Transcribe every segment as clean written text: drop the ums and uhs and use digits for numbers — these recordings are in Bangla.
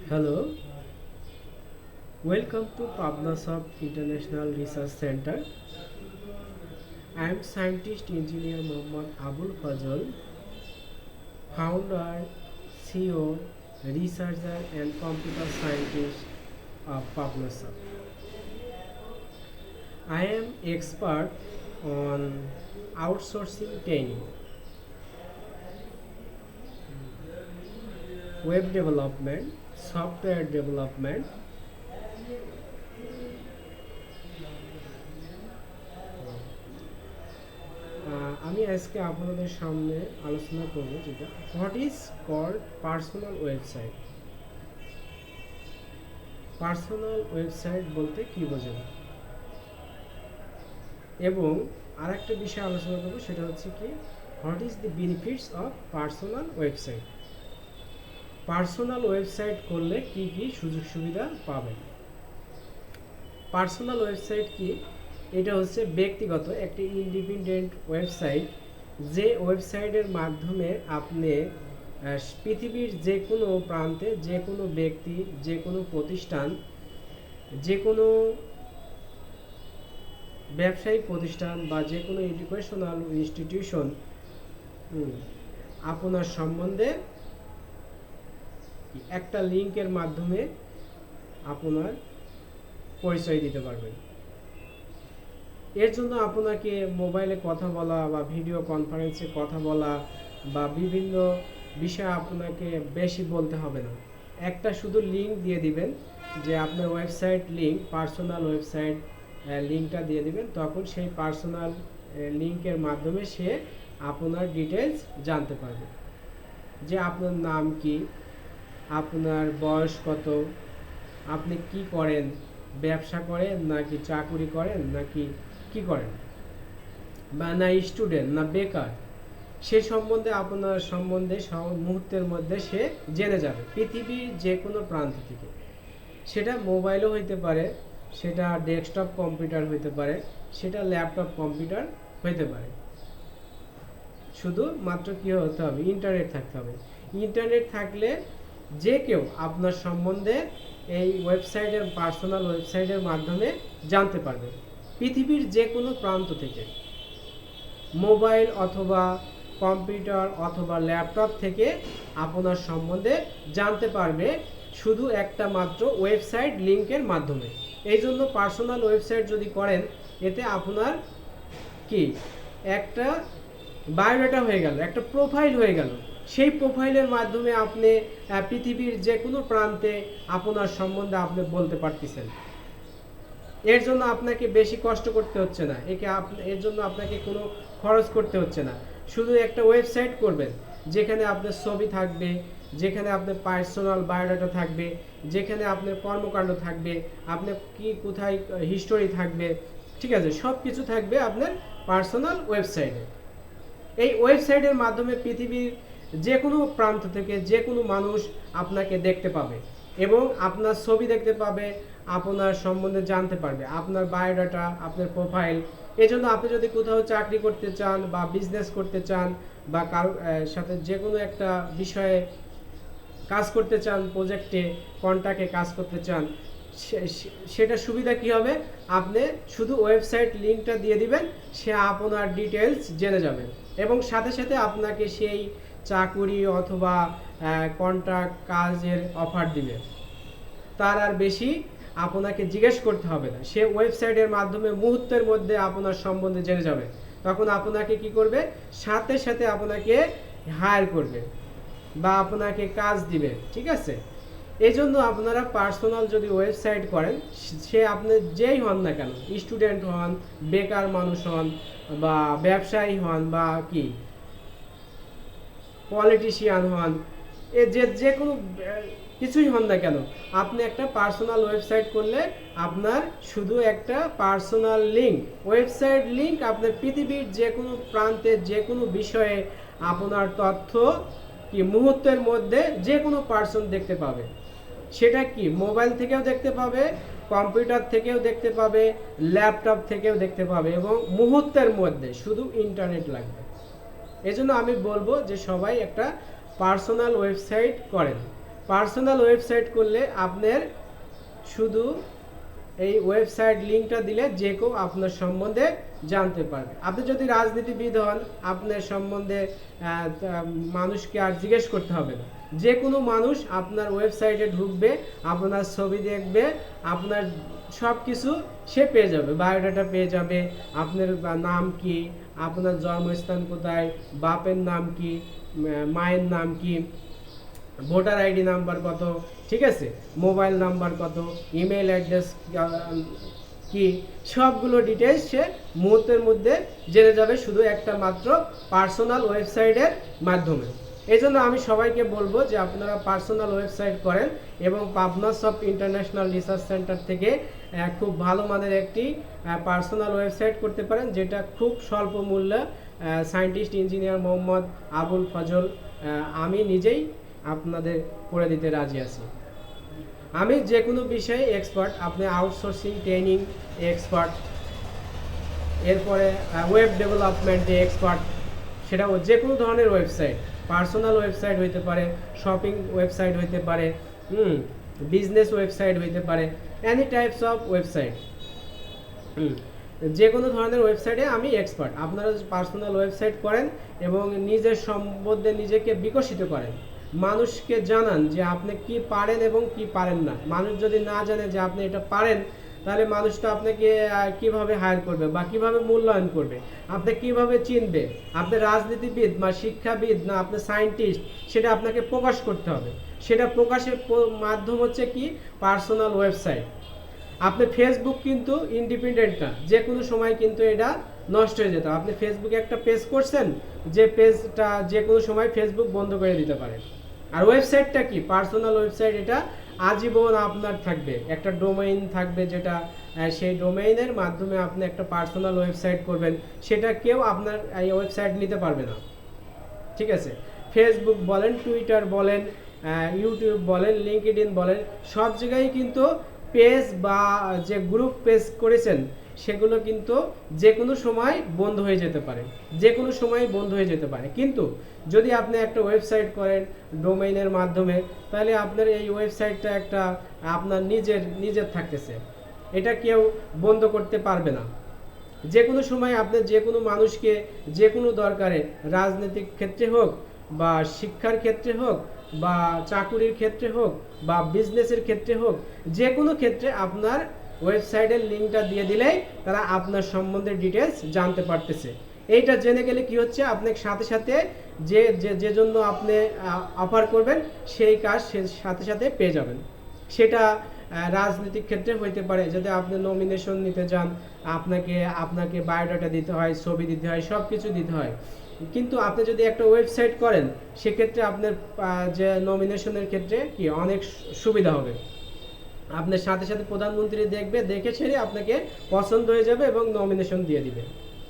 Hello, welcome to Pabnasoft International Research Center. I am scientist engineer Mohammad Abul Fazal, founder, CEO, researcher and computer scientist of Pabnasoft. I am expert on outsourcing training, web development, software development, আমি আজকে আপনাদের সামনে আলোচনা করব যেটা what is called personal website. Personal website বলতে কি বোঝেন, এবং আরেকটা বিষয় আলোচনা করব সেটা হচ্ছে কি what is the benefits of personal website. Personal website করলে কি কি সুযোগ সুবিধা পাবেন। পার্সোনাল ওয়েবসাইট কি? এটা হচ্ছে ব্যক্তিগত একটি ইন্ডিপেন্ডেন্ট ওয়েবসাইট, যে ওয়েবসাইটের মাধ্যমে আপনি পৃথিবীর যে কোনো প্রান্তে যে কোনো ব্যক্তি, যে কোনো প্রতিষ্ঠান, যে কোনো ব্যবসায়িক প্রতিষ্ঠান বা যে কোনো এডুকেশনাল ইনস্টিটিউশন আপনার সম্বন্ধে একটা লিঙ্কের মাধ্যমে আপনার পরিচয় দিতে পারবেন। এর জন্য আপনাকে মোবাইলে কথা বলা বা ভিডিও কনফারেন্সে কথা বলা বা বিভিন্ন বিষয় আপনাকে বেশি বলতে হবে না। একটা শুধু লিঙ্ক দিয়ে দিবেন, যে আপনার ওয়েবসাইট লিঙ্ক, পার্সোনাল ওয়েবসাইট লিঙ্কটা দিয়ে দিবেন, তখন সেই পার্সোনাল লিঙ্কের মাধ্যমে সে আপনার ডিটেলস জানতে পারবে, যে আপনার নাম কি, আপনার বয়স কত, আপনি কি করেন, ব্যবসা করেন নাকি চাকুরি করেন নাকি কি করেন, বা না স্টুডেন্ট না বেকার, সে সম্বন্ধে আপনার সম্বন্ধে মুহূর্তের মধ্যে সে জেনে যাবে পৃথিবীর যে কোনো প্রান্ত থেকে। সেটা মোবাইলও হইতে পারে, সেটা ডেস্কটপ কম্পিউটার হইতে পারে, সেটা ল্যাপটপ কম্পিউটার হইতে পারে। শুধু মাত্র কি হতে হবে, ইন্টারনেট থাকতে হবে। ইন্টারনেট থাকলে যে কেউ আপনার সম্বন্ধে এই ওয়েবসাইটের, পার্সোনাল ওয়েবসাইটের মাধ্যমে জানতে পারবে পৃথিবীর যে কোনো প্রান্ত থেকে। মোবাইল অথবা কম্পিউটার অথবা ল্যাপটপ থেকে আপনার সম্বন্ধে জানতে পারবে শুধু একটা মাত্র ওয়েবসাইট লিঙ্কের মাধ্যমে। এই জন্য পার্সোনাল ওয়েবসাইট যদি করেন, এতে আপনার কি একটা বায়োডাটা হয়ে গেল, একটা প্রোফাইল হয়ে গেল। সেই প্রোফাইলের মাধ্যমে আপনি পৃথিবীর যে কোনো প্রান্তে আপনার সম্বন্ধে আপনি বলতে পারতেছেন। এর জন্য আপনাকে বেশি কষ্ট করতে হচ্ছে না, এর জন্য আপনাকে কোনো খরচ করতে হচ্ছে না। শুধু একটা ওয়েবসাইট করবেন যেখানে আপনার ছবি থাকবে, যেখানে আপনার পার্সোনাল বায়োডাটা থাকবে, যেখানে আপনার কর্মকাণ্ড থাকবে, আপনি কি কোথায় হিস্টোরি থাকবে, ঠিক আছে, সব কিছু থাকবে আপনার পার্সোনাল ওয়েবসাইটে। এই ওয়েবসাইটের মাধ্যমে পৃথিবীর যে কোনো প্রান্ত থেকে যে কোনো মানুষ আপনাকে দেখতে পাবে এবং আপনার ছবি দেখতে পাবে, আপনার সম্বন্ধে জানতে পারবে, আপনার বায়োডাটা, আপনার প্রোফাইল। এজন্য আপনি যদি কোথাও চাকরি করতে চান বা বিজনেস করতে চান বা কারো সাথে যে কোনো একটা বিষয়ে কাজ করতে চান, প্রজেক্টে কন্ট্রাক্টে কাজ করতে চান, সেটা সুবিধা কি হবে, আপনি শুধু ওয়েবসাইট লিঙ্কটা দিয়ে দিবেন, সে আপনার ডিটেলস জেনে যাবে এবং সাথে সাথে আপনাকে সেই চাকুরি অথবা কন্ট্রাক্ট কাজের অফার দিবে। তার আর বেশি আপনাকে জিজ্ঞেস করতে হবে না, সে ওয়েবসাইটের মাধ্যমে মুহূর্তের মধ্যে আপনার সম্বন্ধে জেনে যাবে। তখন আপনাকে কি করবে, সাথে সাথে আপনাকে হায়ার করবে বা আপনাকে কাজ দিবে, ঠিক আছে। এই জন্য আপনারা পার্সোনাল যদি ওয়েবসাইট করেন, সে আপনি যেই হন না কেন, স্টুডেন্ট হন, বেকার মানুষ হন, বা ব্যবসায়ী হন, বা কি পলিটিশিয়ান হন, এ যে কোনো কিছুই হন না কেন, আপনি একটা পার্সোনাল ওয়েবসাইট করলে আপনার শুধু একটা পার্সোনাল লিঙ্ক, ওয়েবসাইট লিঙ্ক, আপনার পৃথিবীর যে কোনো প্রান্তে যে কোনো বিষয়ে আপনার তথ্য কি মুহূর্তের মধ্যে যে কোনো পার্সন দেখতে পাবে। সেটা কি মোবাইল থেকেও দেখতে পাবে, কম্পিউটার থেকেও দেখতে পাবে, ল্যাপটপ থেকেও দেখতে পাবে, এবং মুহূর্তের মধ্যে শুধু ইন্টারনেট লাগবে। এজন্য আমি বলবো যে সবাই একটা পার্সোনাল ওয়েবসাইট করেন। পার্সোনাল ওয়েবসাইট করলে আপনার শুধু এই ওয়েবসাইট লিঙ্কটা দিলে যে কেউ আপনার সম্বন্ধে জানতে পারবে। আপনি যদি রাজনীতিবিদ হন, আপনার সম্বন্ধে মানুষকে আর জিজ্ঞেস করতে হবে না, যে কোনো মানুষ আপনার ওয়েবসাইটে ঢুকবে, আপনার ছবি দেখবে, আপনার সব কিছু সে পেয়ে যাবে, বায়োডাটা পেয়ে যাবে, আপনার নাম কি, আপনার জন্মস্থান কোথায়, বাপের নাম কি, মায়ের নাম কি, ভোটার আইডি নাম্বার কত, ঠিক আছে, মোবাইল নাম্বার কত, ইমেল অ্যাড্রেস কি, সবগুলো ডিটেলস সে মুহূর্তের মধ্যে জেনে যাবে শুধু একটা মাত্র পার্সোনাল ওয়েবসাইটের মাধ্যমে। এই জন্য আমি সবাইকে বলবো যে আপনারা পার্সোনাল ওয়েবসাইট করেন এবং পাবনাসফট ইন্টারন্যাশনাল রিসার্চ সেন্টার থেকে খুব ভালো মানের একটি পার্সোনাল ওয়েবসাইট করতে পারেন, যেটা খুব স্বল্প মূল্যে সায়েন্টিস্ট ইঞ্জিনিয়ার মোহাম্মদ আবুল ফজল আমি নিজেই আপনাদের করে দিতে রাজি আছি। আমি যে কোনো বিষয়ে এক্সপার্ট, আপনি আউটসোর্সিং ট্রেনিং এক্সপার্ট, এরপরে ওয়েব ডেভেলপমেন্টে এক্সপার্ট, সেটা যে কোনো ধরনের ওয়েবসাইট, পার্সোনাল ওয়েবসাইট হইতে পারে, শপিং ওয়েবসাইট হইতে পারে, বিজনেস ওয়েবসাইট হইতে পারে, এনি টাইপস অফ ওয়েবসাইট, যে কোনো ধরনের ওয়েবসাইটে আমি এক্সপার্ট। আপনারা পার্সোনাল ওয়েবসাইট করেন এবং নিজের সম্বন্ধে নিজেকে বিকশিত করেন, মানুষকে জানান যে আপনি কি পারেন এবং কি পারেন না। মানুষ যদি না জানে যে আপনি এটা পারেন, তাহলে মানুষ তো আপনাকে কিভাবে হায়ার করবে বা কিভাবে মূল্যায়ন করবে, আপনি কিভাবে চিনবে আপনি রাজনীতিবিদ বা শিক্ষাবিদ না আপনি সায়েন্টিস্ট, সেটা আপনাকে প্রকাশ করতে হবে। সেটা প্রকাশের মাধ্যম হচ্ছে কি, পার্সোনাল ওয়েবসাইট। আপনি ফেসবুক কিন্তু ইন্ডিপেন্ডেন্ট না, যে কোনো সময় কিন্তু এটা নষ্ট হয়ে যেত। আপনি ফেসবুকে একটা পেজ করছেন, যে পেজটা যে কোনো সময় ফেসবুক বন্ধ করে দিতে পারে। আর ওয়েবসাইটটা কি, পার্সোনাল ওয়েবসাইট, এটা আজীবন আপনার থাকবে, একটা ডোমেইন থাকবে, যেটা সেই ডোমেইনের মাধ্যমে আপনি একটা পার্সোনাল ওয়েবসাইট করবেন, সেটা কেউ আপনার এই ওয়েবসাইট নিতে পারবে না, ঠিক আছে। ফেসবুক বলেন, টুইটার বলেন, ইউটিউব বলেন, লিঙ্কডইন বলেন, সব জায়গায় কিন্তু পেজ বা যে গ্রুপ পেজ করেছেন সেগুলো কিন্তু যে কোনো সময় বন্ধ হয়ে যেতে পারে, যে কোনো সময় বন্ধ হয়ে যেতে পারে। কিন্তু যদি আপনি একটা ওয়েবসাইট করেন ডোমেইনের মাধ্যমে, তাহলে আপনার এই ওয়েবসাইটটা একটা আপনার নিজের থাকতেছে, এটা কেউ বন্ধ করতে পারবে না। যে কোনো সময় আপনি যে কোনো মানুষকে যে কোনো দরকারে, রাজনৈতিক ক্ষেত্রে হোক বা শিক্ষার ক্ষেত্রে হোক বা চাকুরির ক্ষেত্রে হোক বা বিজনেসের ক্ষেত্রে হোক, যে কোনো ক্ষেত্রে আপনার ওয়েবসাইটের লিঙ্কটা দিয়ে দিলেই তারা আপনার সম্বন্ধে ডিটেলস জানতে পারতেছে। এইটা জেনে গেলে কি হচ্ছে, আপনার সাথে সাথে যে জন্য আপনি অফার করবেন সেই কাজ সাথে সাথে পেয়ে যাবেন। সেটা রাজনৈতিক ক্ষেত্রে হইতে পারে, যদি আপনি নমিনেশন নিতে যান, আপনাকে বায়োডাটা দিতে হয়, ছবি দিতে হয়, সব কিছু দিতে হয়। কিন্তু আপনি যদি একটা ওয়েবসাইট করেন, সেক্ষেত্রে আপনার যে নমিনেশনের ক্ষেত্রে কি অনেক সুবিধা হবে। আপনার সাথে সাথে প্রধানমন্ত্রী দেখবে, দেখে ছেড়ে আপনাকে পছন্দ হয়ে যাবে এবং নমিনেশন দিয়ে দিবে,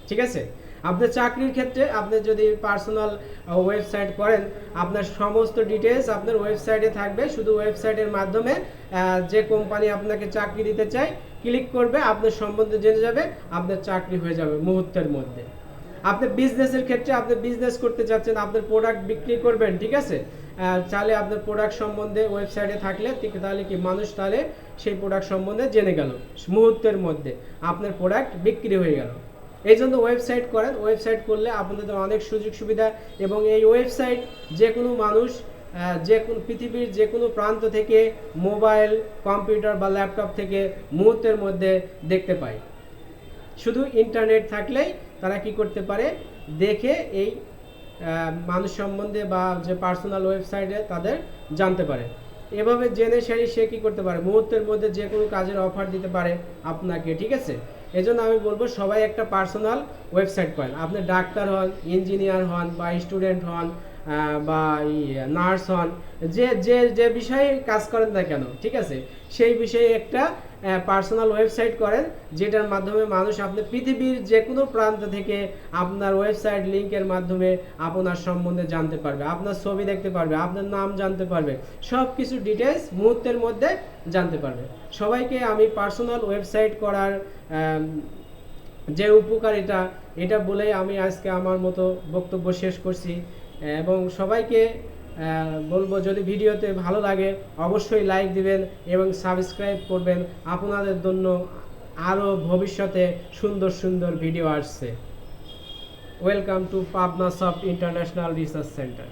ঠিক আছে। আপনার চাকরির ক্ষেত্রে আপনি যদি পার্সোনাল ওয়েবসাইট করেন, আপনার সমস্ত ডিটেলস আপনার ওয়েবসাইটে থাকবে। শুধু ওয়েবসাইটের মাধ্যমে যে কোম্পানি আপনাকে চাকরি দিতে চায় ক্লিক করবে, আপনার সম্বন্ধে জেনে যাবে, আপনার চাকরি হয়ে যাবে মুহূর্তের মধ্যে। আপনি বিজনেসের ক্ষেত্রে আপনি বিজনেস করতে চাচ্ছেন, আপনার প্রোডাক্ট বিক্রি করবেন, ঠিক আছে, তাহলে আপনার প্রোডাক্ট সম্বন্ধে ওয়েবসাইটে থাকলে তাহলে কি মানুষ তাহলে সেই প্রোডাক্ট সম্বন্ধে জেনে গেল, মুহূর্তের মধ্যে আপনার প্রোডাক্ট বিক্রি হয়ে গেল। এই জন্য ওয়েবসাইট করেন। ওয়েবসাইট করলে আপনাদের অনেক সুযোগ সুবিধা, এবং এই ওয়েবসাইট যে কোনো মানুষ যে কোনো পৃথিবীর যে কোনো প্রান্ত থেকে মোবাইল, কম্পিউটার বা ল্যাপটপ থেকে মুহূর্তের মধ্যে দেখতে পায়। শুধু ইন্টারনেট থাকলেই তারা কি করতে পারে, দেখে এই মানুষ সম্বন্ধে বা যে পার্সোনাল ওয়েবসাইটে তাদের জানতে পারে। এভাবে জেনে সে কি করতে পারে, মুহূর্তের মধ্যে যে কোনো কাজের অফার দিতে পারে আপনাকে, ঠিক আছে। এজন্য আমি বলবো সবাই একটা পার্সোনাল ওয়েবসাইট করেন। আপনি ডাক্তার হন, ইঞ্জিনিয়ার হন বা স্টুডেন্ট হন বা নার্স হন, যে বিষয়ে কাজ করেন না কেন, ঠিক আছে, সেই বিষয়ে একটা পার্সোনাল ওয়েবসাইট করেন, যেটার মাধ্যমে মানুষ আপনি পৃথিবীর যে কোনো প্রান্ত থেকে আপনার ওয়েবসাইট লিঙ্কের মাধ্যমে আপনার সম্বন্ধে জানতে পারবে, আপনার ছবি দেখতে পারবে, আপনার নাম জানতে পারবে, সব কিছু ডিটেলস মুহূর্তের মধ্যে জানতে পারবে। সবাইকে আমি পার্সোনাল ওয়েবসাইট করার যে উপকারিতা, এটা বলেই আমি আজকে আমার মতো বক্তব্য শেষ করছি, এবং সবাইকে বলবো যদি ভিডিওতে ভালো লাগে অবশ্যই লাইক দিবেন এবং সাবস্ক্রাইব করবেন। আপনাদের জন্য আরও ভবিষ্যতে সুন্দর সুন্দর ভিডিও আসছে। Welcome to Pabnasoft international research centre.